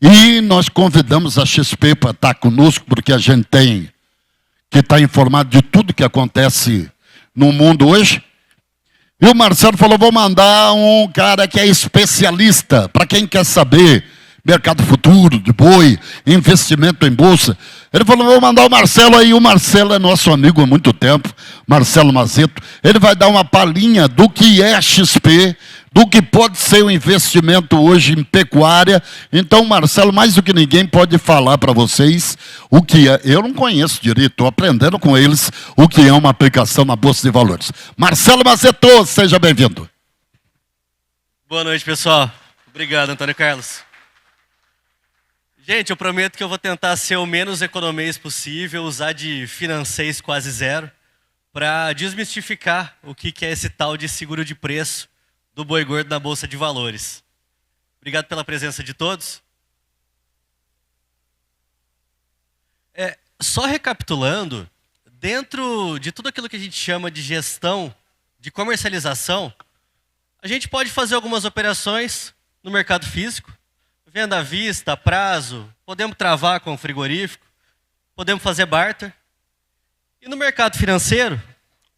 E nós convidamos a XP para estar conosco, porque a gente tem que estar informado de tudo que acontece no mundo hoje. E o Marcelo falou, vou mandar um cara que é especialista, para quem quer saber, mercado futuro, de boi, investimento em bolsa. Ele falou, vou mandar o Marcelo aí. O Marcelo é nosso amigo há muito tempo, Marcelo Mazeto. Ele vai dar uma palhinha do que é XP, do que pode ser o investimento hoje em pecuária. Então, Marcelo, mais do que ninguém, pode falar para vocês o que é. Eu não conheço direito, estou aprendendo com eles o que é uma aplicação na Bolsa de Valores. Marcelo Mazeto, seja bem-vindo. Boa noite, pessoal. Obrigado, Antônio Carlos. Gente, eu prometo que eu vou tentar ser o menos economês possível, usar de financês quase zero, para desmistificar o que é esse tal de seguro de preço do boi gordo na Bolsa de Valores. Obrigado pela presença de todos. Só recapitulando, dentro de tudo aquilo que a gente chama de gestão, de comercialização, a gente pode fazer algumas operações no mercado físico, venda à vista, a prazo, podemos travar com o frigorífico, podemos fazer barter. E no mercado financeiro,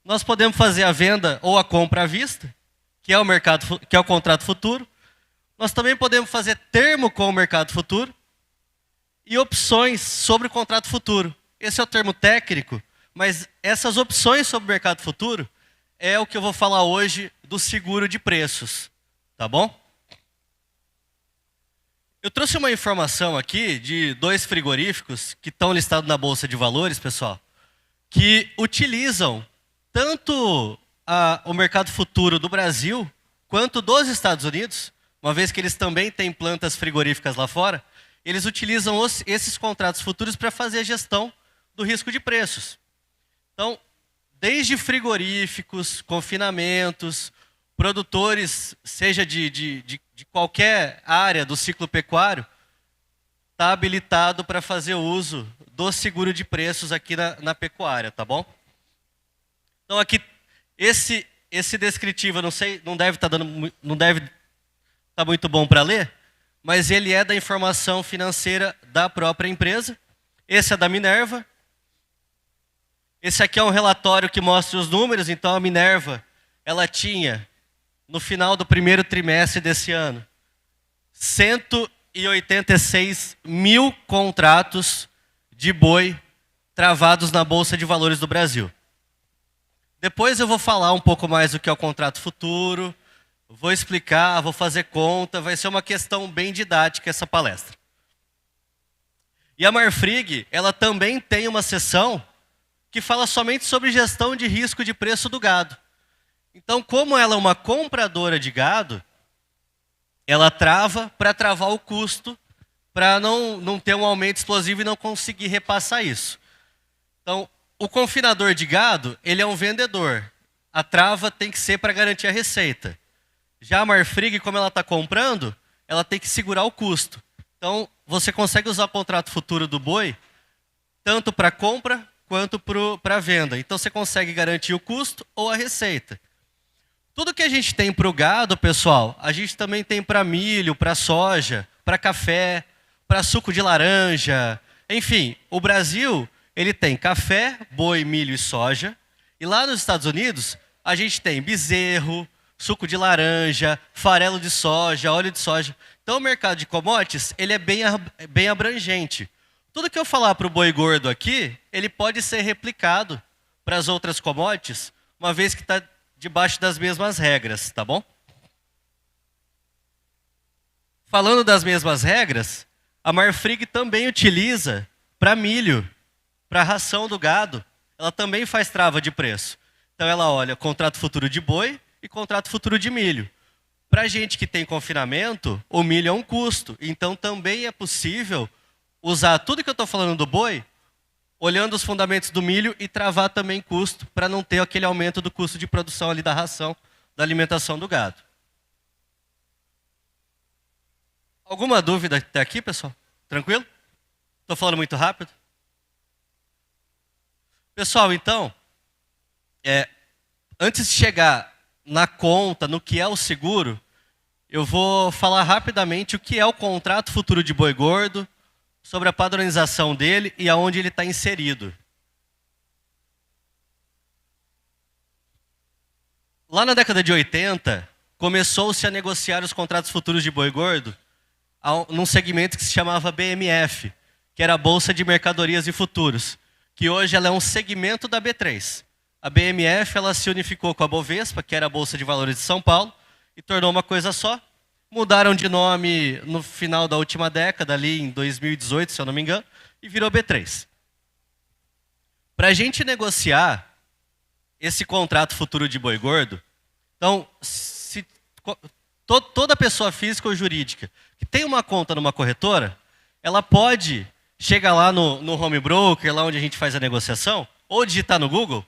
nós podemos fazer a venda ou a compra à vista, que é o contrato futuro. Nós também podemos fazer termo com o mercado futuro e opções sobre o contrato futuro. Esse é o termo técnico, mas essas opções sobre o mercado futuro é o que eu vou falar hoje do seguro de preços, tá bom? Eu trouxe uma informação aqui de 2 frigoríficos que estão listados na Bolsa de Valores, pessoal, que utilizam tanto o mercado futuro do Brasil quanto dos Estados Unidos, uma vez que eles também têm plantas frigoríficas lá fora, eles utilizam esses contratos futuros para fazer a gestão do risco de preços. Então, desde frigoríficos, confinamentos, produtores, seja de qualquer área do ciclo pecuário, está habilitado para fazer uso do seguro de preços aqui na pecuária, tá bom? Então aqui, esse descritivo, não deve estar muito bom para ler, mas ele é da informação financeira da própria empresa. Esse é da Minerva. Esse aqui é um relatório que mostra os números. Então a Minerva, ela tinha, no final do primeiro trimestre desse ano, 186 mil contratos de boi travados na Bolsa de Valores do Brasil. Depois eu vou falar um pouco mais do que é o contrato futuro, vou explicar, vou fazer conta, vai ser uma questão bem didática essa palestra. E a Marfrig, ela também tem uma seção que fala somente sobre gestão de risco de preço do gado. Então, como ela é uma compradora de gado, ela trava para travar o custo, para não ter um aumento explosivo e não conseguir repassar isso. Então, o confinador de gado, ele é um vendedor. A trava tem que ser para garantir a receita. Já a Marfrig, como ela está comprando, ela tem que segurar o custo. Então, você consegue usar o contrato futuro do boi, tanto para compra quanto para venda. Então, você consegue garantir o custo ou a receita. Tudo que a gente tem para o gado, pessoal, a gente também tem para milho, para soja, para café, para suco de laranja. Enfim, o Brasil, ele tem café, boi, milho e soja. E lá nos Estados Unidos, a gente tem bezerro, suco de laranja, farelo de soja, óleo de soja. Então o mercado de commodities, ele é bem abrangente. Tudo que eu falar para o boi gordo aqui, ele pode ser replicado para as outras commodities, uma vez que está debaixo das mesmas regras, tá bom? Falando das mesmas regras, a Marfrig também utiliza para milho, para a ração do gado, ela também faz trava de preço. Então ela olha contrato futuro de boi e contrato futuro de milho. Para gente que tem confinamento, o milho é um custo. Então também é possível usar tudo que eu estou falando do boi, olhando os fundamentos do milho e travar também custo, para não ter aquele aumento do custo de produção ali da ração, da alimentação do gado. Alguma dúvida até aqui, pessoal? Tranquilo? Estou falando muito rápido? Pessoal, então, antes de chegar na conta, no que é o seguro, eu vou falar rapidamente o que é o contrato futuro de boi gordo, sobre a padronização dele e aonde ele está inserido. Lá na década de 80, começou-se a negociar os contratos futuros de boi gordo num segmento que se chamava BMF, que era a Bolsa de Mercadorias e Futuros, que hoje ela é um segmento da B3. A BMF ela se unificou com a Bovespa, que era a Bolsa de Valores de São Paulo, e tornou uma coisa só. Mudaram de nome no final da última década, ali em 2018, se eu não me engano, e virou B3. Para a gente negociar esse contrato futuro de boi gordo, então, toda pessoa física ou jurídica que tem uma conta numa corretora, ela pode chegar lá no home broker, lá onde a gente faz a negociação, ou digitar no Google,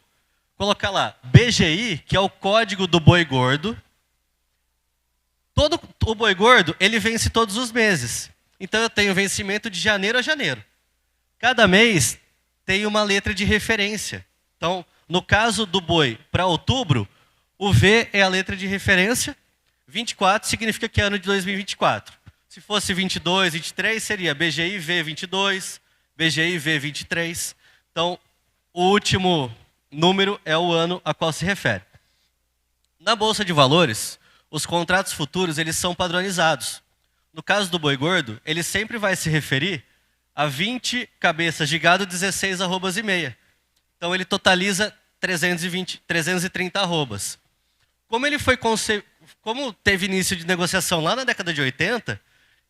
colocar lá BGI, que é o código do boi gordo. O boi gordo, ele vence todos os meses. Então eu tenho vencimento de janeiro a janeiro. Cada mês tem uma letra de referência. Então, no caso do boi para outubro, o V é a letra de referência, 24 significa que é ano de 2024. Se fosse 22, 23, seria BGI V22, BGI V23. Então, o último número é o ano a qual se refere. Na Bolsa de Valores, os contratos futuros eles são padronizados. No caso do boi gordo, ele sempre vai se referir a 20 cabeças de gado, 16 arrobas e meia. Então ele totaliza 330 arrobas. Como teve início de negociação lá na década de 80,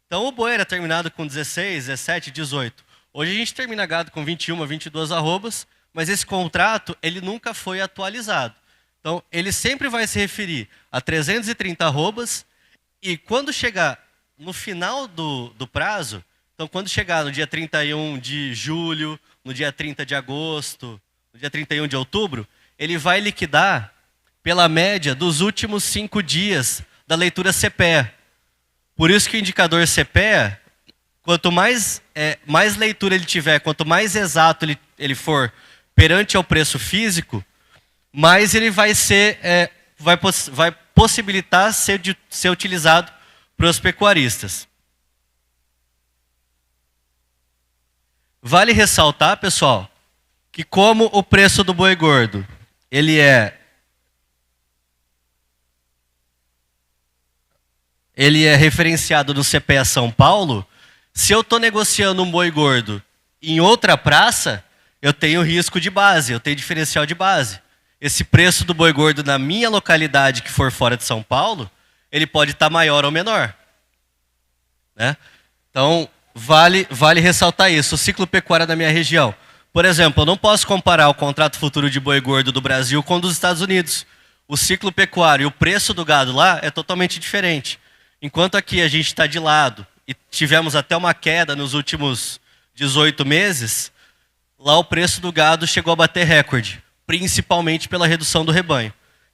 então o boi era terminado com 16, 17, 18. Hoje a gente termina gado com 21, 22 arrobas, mas esse contrato ele nunca foi atualizado. Então, ele sempre vai se referir a 330 arrobas e quando chegar no final do prazo, então quando chegar no dia 31 de julho, no dia 30 de agosto, no dia 31 de outubro, ele vai liquidar pela média dos últimos 5 dias da leitura CPEA. Por isso que o indicador CPEA, quanto mais leitura ele tiver, quanto mais exato ele for perante ao preço físico, mais ele vai possibilitar ser utilizado para os pecuaristas. Vale ressaltar, pessoal, que como o preço do boi gordo, ele é referenciado no CPEA São Paulo, se eu estou negociando um boi gordo em outra praça, eu tenho risco de base, eu tenho diferencial de base. Esse preço do boi gordo na minha localidade que for fora de São Paulo, ele pode estar maior ou menor. Né? Então, vale ressaltar isso. O ciclo pecuário da minha região. Por exemplo, eu não posso comparar o contrato futuro de boi gordo do Brasil com o dos Estados Unidos. O ciclo pecuário e o preço do gado lá é totalmente diferente. Enquanto aqui a gente está de lado e tivemos até uma queda nos últimos 18 meses, lá o preço do gado chegou a bater recorde, principalmente pela redução do rebanho.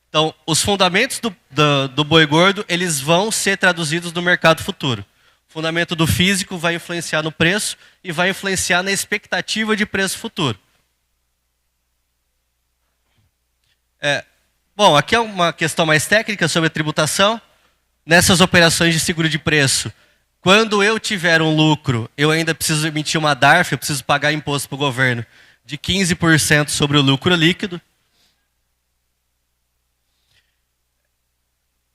Então, os fundamentos do boi gordo, eles vão ser traduzidos no mercado futuro. O fundamento do físico vai influenciar no preço e vai influenciar na expectativa de preço futuro. Bom, aqui é uma questão mais técnica sobre a tributação. Nessas operações de seguro de preço, quando eu tiver um lucro, eu ainda preciso emitir uma DARF, eu preciso pagar imposto para o governo de 15% sobre o lucro líquido.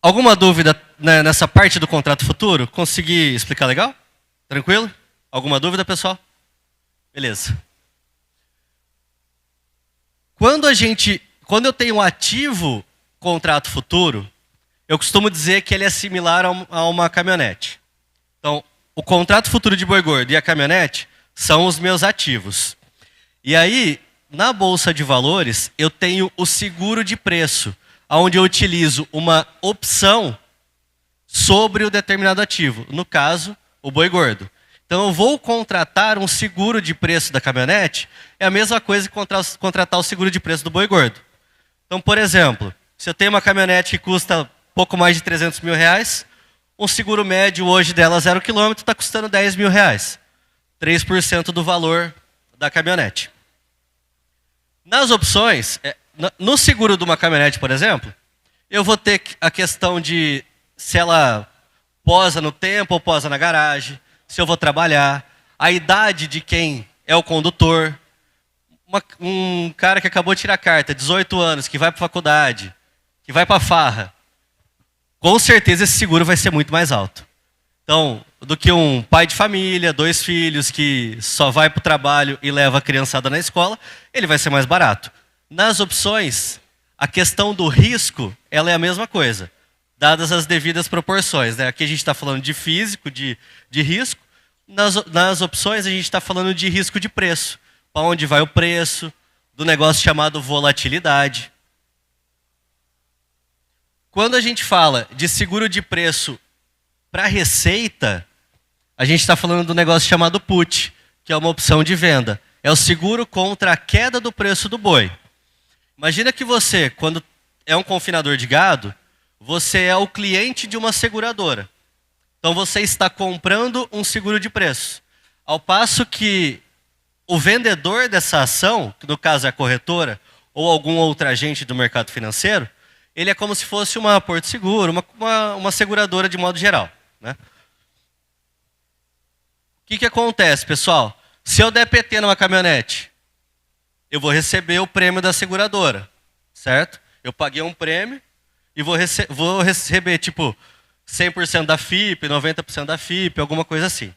Alguma dúvida nessa parte do contrato futuro? Consegui explicar legal? Tranquilo? Alguma dúvida, pessoal? Beleza. Quando eu tenho um ativo contrato futuro, eu costumo dizer que ele é similar a uma caminhonete. Então, o contrato futuro de boi gordo e a caminhonete são os meus ativos. E aí, na Bolsa de Valores, eu tenho o seguro de preço, onde eu utilizo uma opção sobre o determinado ativo. No caso, o boi gordo. Então, eu vou contratar um seguro de preço da caminhonete, é a mesma coisa que contratar o seguro de preço do boi gordo. Então, por exemplo, se eu tenho uma caminhonete que custa pouco mais de 300 mil reais, um seguro médio hoje dela 0 km está custando 10 mil reais. 3% do valor da caminhonete. Nas opções, no seguro de uma caminhonete, por exemplo, eu vou ter a questão de se ela posa no tempo ou posa na garagem, se eu vou trabalhar, a idade de quem é o condutor. Um cara que acabou de tirar carta, 18 anos, que vai para faculdade, que vai para farra, com certeza esse seguro vai ser muito mais alto. Então, do que um pai de família, 2 filhos, que só vai para o trabalho e leva a criançada na escola, ele vai ser mais barato. Nas opções, a questão do risco, ela é a mesma coisa, dadas as devidas proporções, né? Aqui a gente está falando de físico, de risco. Nas opções, a gente está falando de risco de preço. Para onde vai o preço, do negócio chamado volatilidade. Quando a gente fala de seguro de preço para receita, a gente está falando do negócio chamado put, que é uma opção de venda. É o seguro contra a queda do preço do boi. Imagina que você, quando é um confinador de gado, você é o cliente de uma seguradora. Então você está comprando um seguro de preço. Ao passo que o vendedor dessa ação, que no caso é a corretora, ou algum outro agente do mercado financeiro, ele é como se fosse uma Porto Seguro, uma seguradora de modo geral, né? O que acontece, pessoal? Se eu der PT numa caminhonete, eu vou receber o prêmio da seguradora, certo? Eu paguei um prêmio e vou receber, tipo, 100% da FIP, 90% da FIP, alguma coisa assim.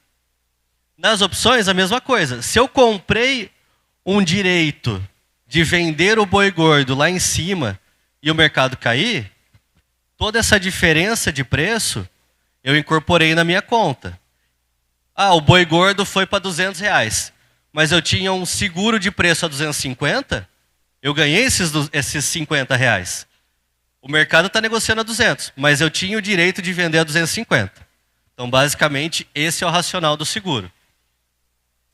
Nas opções, a mesma coisa. Se eu comprei um direito de vender o boi gordo lá em cima e o mercado cair, toda essa diferença de preço eu incorporei na minha conta. Ah, o boi gordo foi para R$200, mas eu tinha um seguro de preço a 250, eu ganhei esses R$50. O mercado está negociando a 200, mas eu tinha o direito de vender a 250. Então, basicamente, esse é o racional do seguro.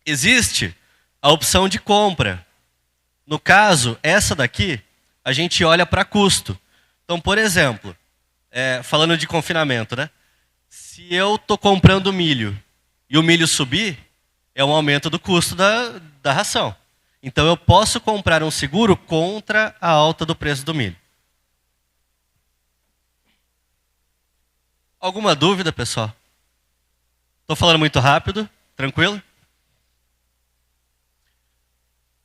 Existe a opção de compra. No caso, essa daqui, a gente olha para custo. Então, por exemplo, falando de confinamento, né? Se eu estou comprando milho e o milho subir, é um aumento do custo da ração. Então, eu posso comprar um seguro contra a alta do preço do milho. Alguma dúvida, pessoal? Estou falando muito rápido? Tranquilo?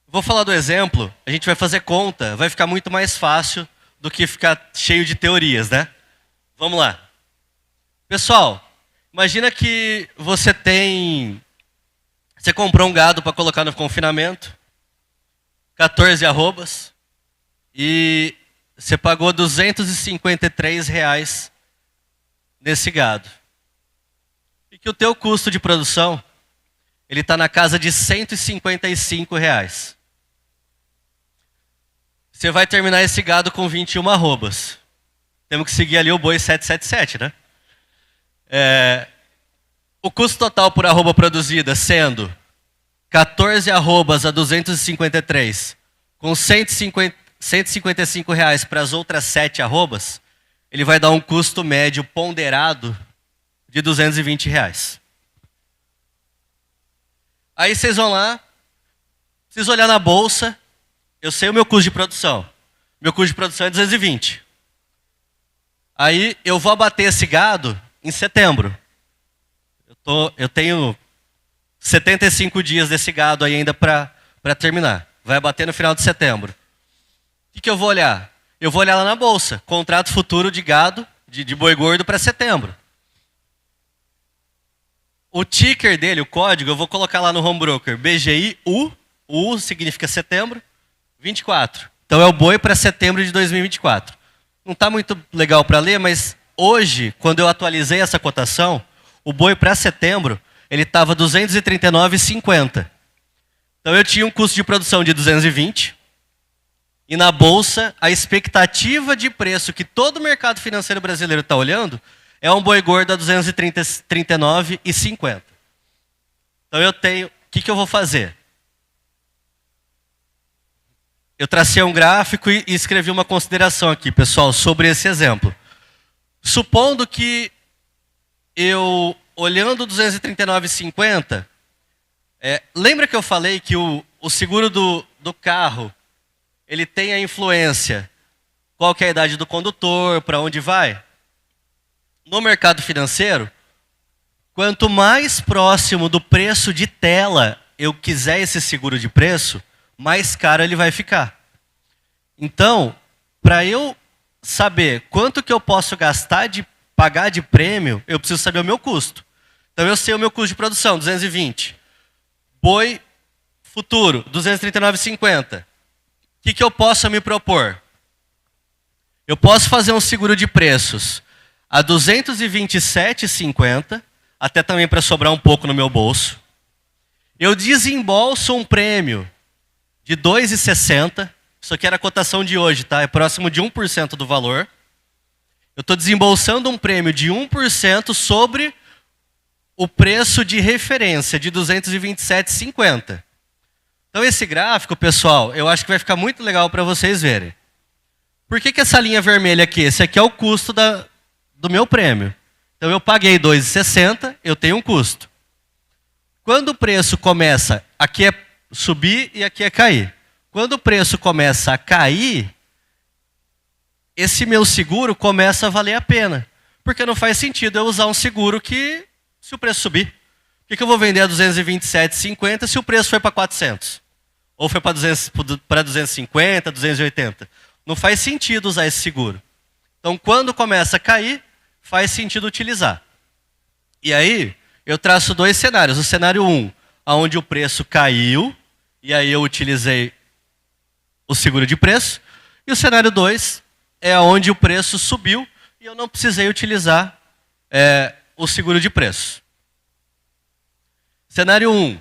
Vou falar do exemplo, a gente vai fazer conta, vai ficar muito mais fácil do que ficar cheio de teorias, né? Vamos lá. Pessoal, imagina que você comprou um gado para colocar no confinamento, 14 arrobas, e você pagou R$253 nesse gado. E que o teu custo de produção, ele está na casa de R$155. Você vai terminar esse gado com 21 arrobas. Temos que seguir ali o boi 777, né? O custo total por arroba produzida sendo 14 arrobas a 253, com R$155 para as outras 7 arrobas, ele vai dar um custo médio ponderado de R$220. Aí vocês vão lá, vocês olhar na bolsa, eu sei o meu custo de produção. Meu custo de produção é 220. Aí eu vou abater esse gado em setembro. Eu tenho 75 dias desse gado aí ainda para terminar. Vai abater no final de setembro. O que eu vou olhar? Eu vou olhar lá na bolsa. Contrato futuro de gado, de boi gordo para setembro. O ticker dele, o código, eu vou colocar lá no home broker. BGI-U. U significa setembro. 24. Então é o boi para setembro de 2024. Não está muito legal para ler, mas hoje, quando eu atualizei essa cotação, o boi para setembro, ele estava R$ 239,50. Então eu tinha um custo de produção de 220. E na bolsa, a expectativa de preço que todo o mercado financeiro brasileiro está olhando é um boi gordo a 239,50. Então eu tenho... O que eu vou fazer? Eu tracei um gráfico e escrevi uma consideração aqui, pessoal, sobre esse exemplo. Supondo que eu, olhando 239,50, lembra que eu falei que o seguro do carro, ele tem a influência, qual que é a idade do condutor, para onde vai? No mercado financeiro, Quanto mais próximo do preço de tela eu quiser esse seguro de preço, mais caro ele vai ficar. Então, para eu saber quanto que eu posso pagar de prêmio, eu preciso saber o meu custo. Então eu sei o meu custo de produção, 220. Boi futuro, 239,50. O que eu posso me propor? Eu posso fazer um seguro de preços a 227,50, até também para sobrar um pouco no meu bolso. Eu desembolso um prêmio de 2,60. Isso aqui era a cotação de hoje, tá? É próximo de 1% do valor. Eu estou desembolsando um prêmio de 1% sobre o preço de referência de 227,50. Então esse gráfico, pessoal, eu acho que vai ficar muito legal para vocês verem. Por que essa linha vermelha aqui? Esse aqui é o custo do meu prêmio. Então eu paguei 2,60, eu tenho um custo. Quando o preço começa, aqui é subir e aqui é cair. Quando o preço começa a cair, esse meu seguro começa a valer a pena. Porque não faz sentido eu usar um seguro que, se o preço subir, por que eu vou vender a 227,50 se o preço foi para 400? Ou foi para 250, 280? Não faz sentido usar esse seguro. Então, quando começa a cair, faz sentido utilizar. E aí, eu traço dois cenários. O cenário 1, onde o preço caiu, e aí eu utilizei o seguro de preço. E o cenário 2 é onde o preço subiu e eu não precisei utilizar o seguro de preço. Cenário 1.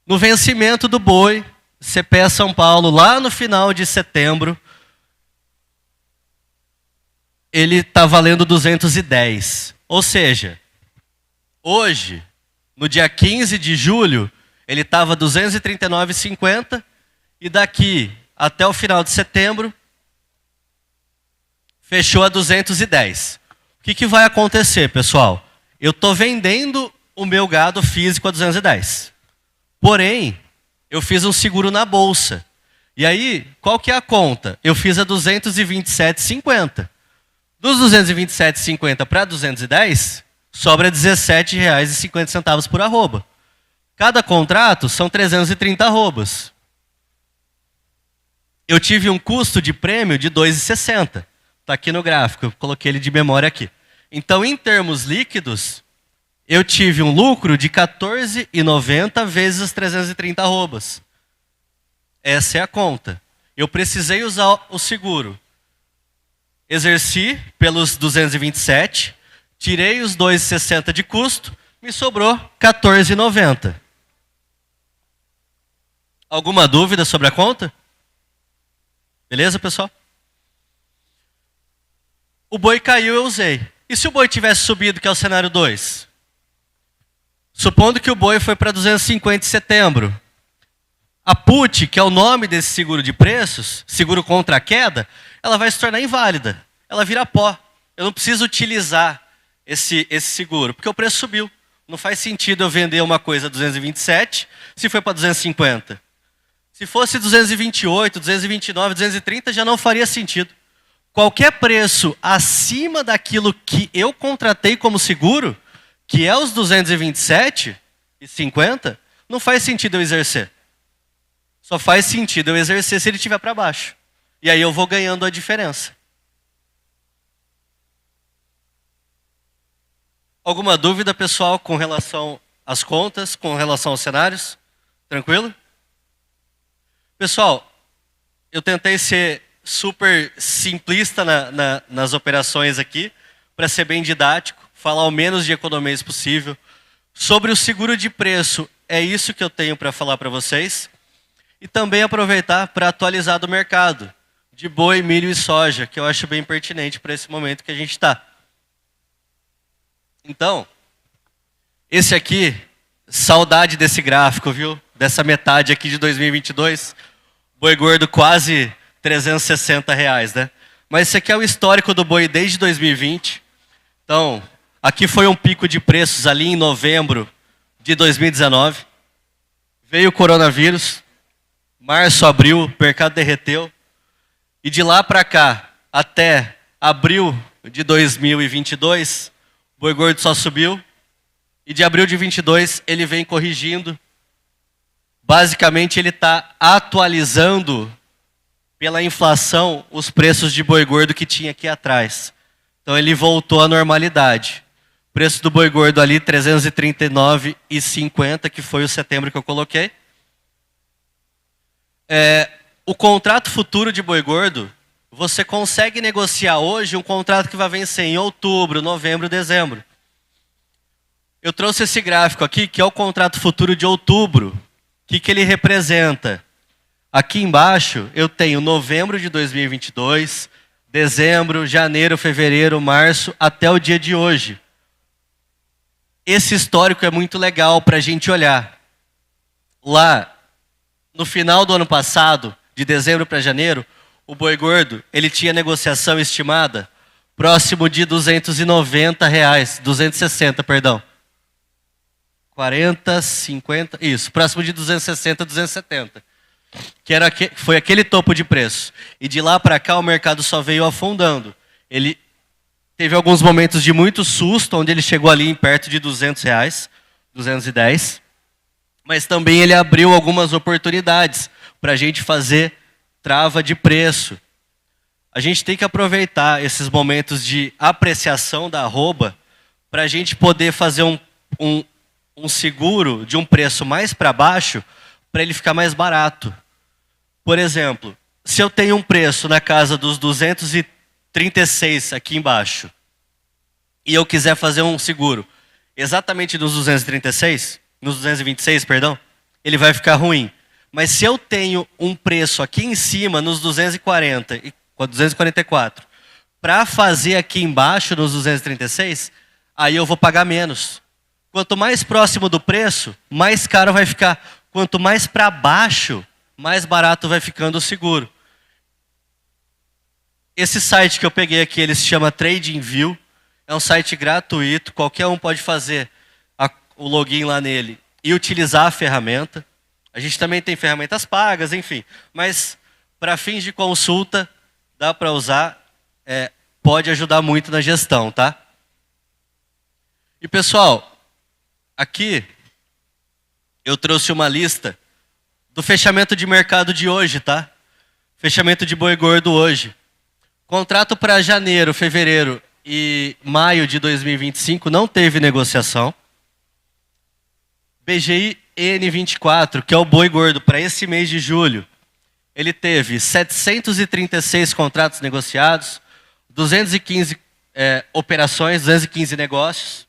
No vencimento do boi, CPE São Paulo, lá no final de setembro, ele está valendo 210. Ou seja, hoje, no dia 15 de julho, ele estava 239,50 e daqui até o final de setembro, fechou a 210. O que vai acontecer, pessoal? Eu estou vendendo o meu gado físico a 210. Porém, eu fiz um seguro na bolsa. E aí, qual que é a conta? Eu fiz a 227,50. Dos 227,50 para 210, sobra R$ 17,50 por arroba. Cada contrato são 330 arrobas. Eu tive um custo de prêmio de 2,60. Está aqui no gráfico, eu coloquei ele de memória aqui. Então, em termos líquidos, eu tive um lucro de 14,90 vezes as 330 arrobas. Essa é a conta. Eu precisei usar o seguro. Exerci pelos 227, tirei os 2,60 de custo, me sobrou 14,90. Alguma dúvida sobre a conta? Beleza, pessoal? O boi caiu, eu usei. E se o boi tivesse subido, que é o cenário 2? Supondo que o boi foi para 250 em setembro. A PUT, que é o nome desse seguro de preços, seguro contra a queda, ela vai se tornar inválida. Ela vira pó. Eu não preciso utilizar esse seguro, porque o preço subiu. Não faz sentido eu vender uma coisa a 227 se foi para 250. Se fosse 228, 229, 230, já não faria sentido. Qualquer preço acima daquilo que eu contratei como seguro, que é os 227,50, não faz sentido eu exercer. Só faz sentido eu exercer se ele estiver para baixo. E aí eu vou ganhando a diferença. Alguma dúvida, pessoal, com relação às contas, com relação aos cenários? Tranquilo? Pessoal, eu tentei ser super simplista nas operações aqui, para ser bem didático, falar o menos de economês possível. Sobre o seguro de preço, é isso que eu tenho para falar para vocês. E também aproveitar para atualizar do mercado de boi, milho e soja, que eu acho bem pertinente para esse momento que a gente está. Então, esse aqui, saudade desse gráfico, viu? Dessa metade aqui de 2022. Boi gordo quase R$360, né? Mas esse aqui é o histórico do boi desde 2020. Então, aqui foi um pico de preços ali em novembro de 2019. Veio o coronavírus. Março, abril, o mercado derreteu. E de lá para cá, até abril de 2022, o boi gordo só subiu. E de abril de 22 ele vem corrigindo. Basicamente ele está atualizando pela inflação os preços de boi gordo que tinha aqui atrás. Então ele voltou à normalidade. O preço do boi gordo ali, R$ 339,50, que foi o setembro que eu coloquei. O contrato futuro de boi gordo, você consegue negociar hoje um contrato que vai vencer em outubro, novembro, dezembro. Eu trouxe esse gráfico aqui, que é o contrato futuro de outubro. O que ele representa? Aqui embaixo eu tenho novembro de 2022, dezembro, janeiro, fevereiro, março, até o dia de hoje. Esse histórico é muito legal para a gente olhar. Lá, no final do ano passado, de dezembro para janeiro, o boi gordo, ele tinha negociação estimada próximo de R$ 260, perdão. 40, 50, isso, próximo de 260, 270. Foi aquele topo de preço. E de lá para cá o mercado só veio afundando. Ele teve alguns momentos de muito susto, onde ele chegou ali em perto de R$ 210. Mas também ele abriu algumas oportunidades para a gente fazer trava de preço. A gente tem que aproveitar esses momentos de apreciação da arroba para a gente poder fazer um seguro de um preço mais para baixo para ele ficar mais barato. Por exemplo, se eu tenho um preço na casa dos 236 aqui embaixo e eu quiser fazer um seguro exatamente nos 226, perdão, ele vai ficar ruim. Mas se eu tenho um preço aqui em cima nos 240 e 244 para fazer aqui embaixo nos 236, aí eu vou pagar menos. Quanto mais próximo do preço, mais caro vai ficar. Quanto mais para baixo, mais barato vai ficando o seguro. Esse site que eu peguei aqui, ele se chama TradingView. É um site gratuito, qualquer um pode fazer o login lá nele e utilizar a ferramenta. A gente também tem ferramentas pagas, enfim. Mas para fins de consulta, dá para usar, pode ajudar muito na gestão, tá? E pessoal, aqui eu trouxe uma lista do fechamento de mercado de hoje, tá? Fechamento de boi gordo hoje. Contrato para janeiro, fevereiro e maio de 2025 não teve negociação. BGI N24, que é o boi gordo para esse mês de julho, ele teve 736 contratos negociados, 215 operações, 215 negócios.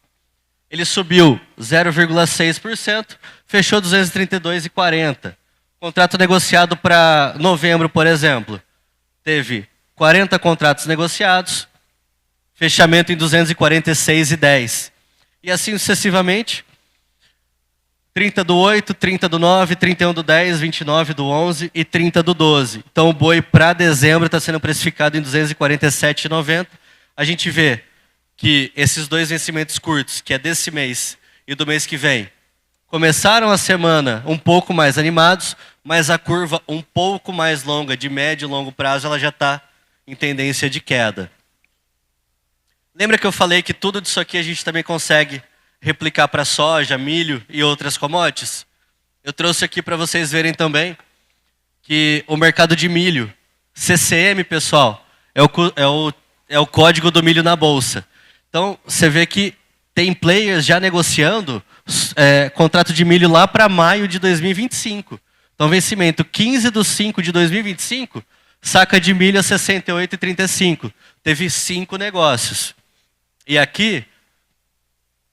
Ele subiu 0,6%, fechou 232,40. Contrato negociado para novembro, por exemplo, teve 40 contratos negociados, fechamento em 246,10. E assim sucessivamente, 30 do 8, 30 do 9, 31 do 10, 29 do 11 e 30 do 12. Então o boi para dezembro está sendo precificado em 247,90. A gente vê que esses dois vencimentos curtos, que é desse mês e do mês que vem, começaram a semana um pouco mais animados, mas a curva um pouco mais longa, de médio e longo prazo, ela já está em tendência de queda. Lembra que eu falei que tudo disso aqui a gente também consegue replicar para soja, milho e outras commodities? Eu trouxe aqui para vocês verem também que o mercado de milho, CCM, pessoal, é o código do milho na bolsa. Então, você vê que tem players já negociando contrato de milho lá para maio de 2025. Então, vencimento 15/5 de 2025, saca de milho a 68,35. Teve 5 negócios. E aqui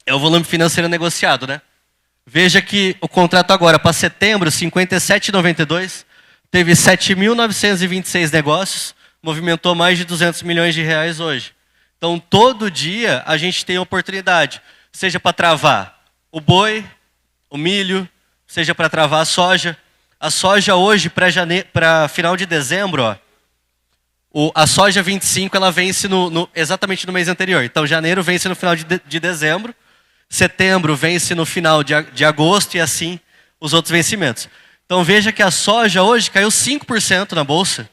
é o volume financeiro negociado, né? Veja que o contrato agora para setembro, 57,92, teve 7.926 negócios, movimentou mais de 200 milhões de reais hoje. Então, todo dia a gente tem oportunidade, seja para travar o boi, o milho, seja para travar a soja. A soja hoje, para final de dezembro, ó, a soja 25 ela vence exatamente no mês anterior. Então, janeiro vence no final de dezembro, setembro vence no final de agosto e assim os outros vencimentos. Então, veja que a soja hoje caiu 5% na bolsa.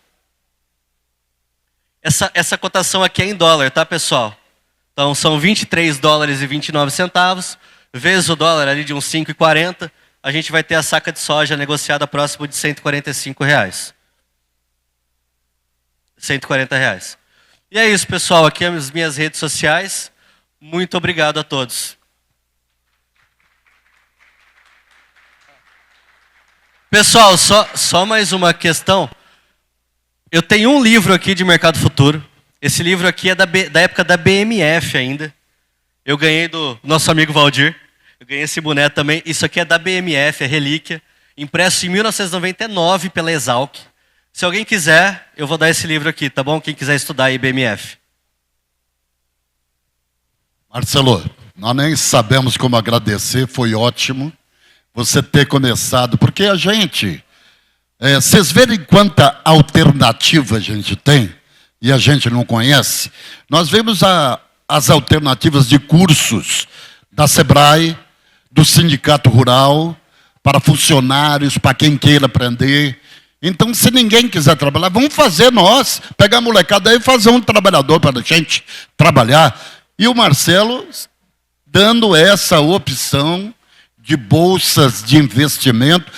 Essa cotação aqui é em dólar, tá, pessoal? Então, são 23 dólares e 29 centavos. vezes o dólar ali de uns 5,40, a gente vai ter a saca de soja negociada próximo de R$145. R$140. E é isso, pessoal. Aqui as minhas redes sociais. Muito obrigado a todos. Pessoal, só mais uma questão. Eu tenho um livro aqui de mercado futuro. Esse livro aqui é da época da BMF ainda. Eu ganhei do nosso amigo Valdir. Eu ganhei esse boné também. Isso aqui é da BMF, é relíquia. Impresso em 1999 pela Exalc. Se alguém quiser, eu vou dar esse livro aqui, tá bom? Quem quiser estudar aí BMF. Marcelo, nós nem sabemos como agradecer, foi ótimo você ter começado, porque a gente, vocês verem quanta alternativa a gente tem, e a gente não conhece, nós vemos as alternativas de cursos da Sebrae, do Sindicato Rural, para funcionários, para quem queira aprender. Então, se ninguém quiser trabalhar, vamos fazer nós, pegar a molecada aí e fazer um trabalhador para a gente trabalhar. E o Marcelo dando essa opção de bolsas de investimento.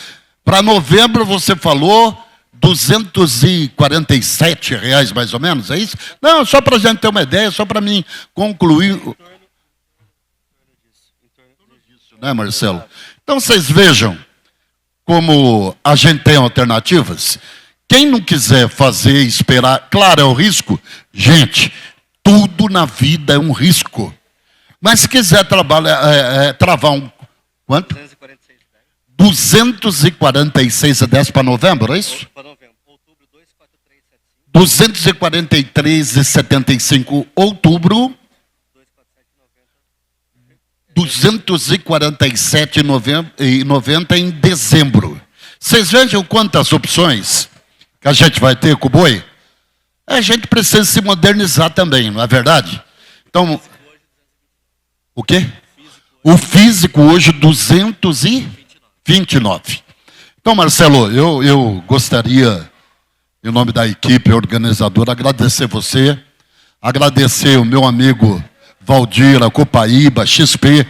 Para novembro, você falou, R$247 mais ou menos, é isso? Não, só para a gente ter uma ideia, só para mim concluir. Né, Marcelo? Então, vocês vejam como a gente tem alternativas. Quem não quiser fazer, esperar, claro, é o risco. Gente, tudo na vida é um risco. Mas se quiser travar um... Quanto? 246,10 para novembro, é isso? Para novembro. Outubro, 243,75. Outubro. 247,90 em dezembro. Vocês vejam quantas opções que a gente vai ter com o boi? A gente precisa se modernizar também, não é verdade? Então, o quê? O físico hoje 229. Então, Marcelo, eu gostaria, em nome da equipe organizadora, agradecer você, agradecer o meu amigo Valdir, a Copaíba, XP,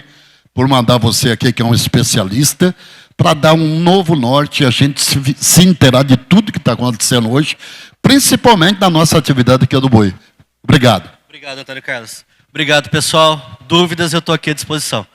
por mandar você aqui, que é um especialista, para dar um novo norte e a gente se inteirar de tudo que está acontecendo hoje, principalmente na nossa atividade aqui do boi. Obrigado. Obrigado, Antônio Carlos. Obrigado, pessoal. Dúvidas, eu estou aqui à disposição.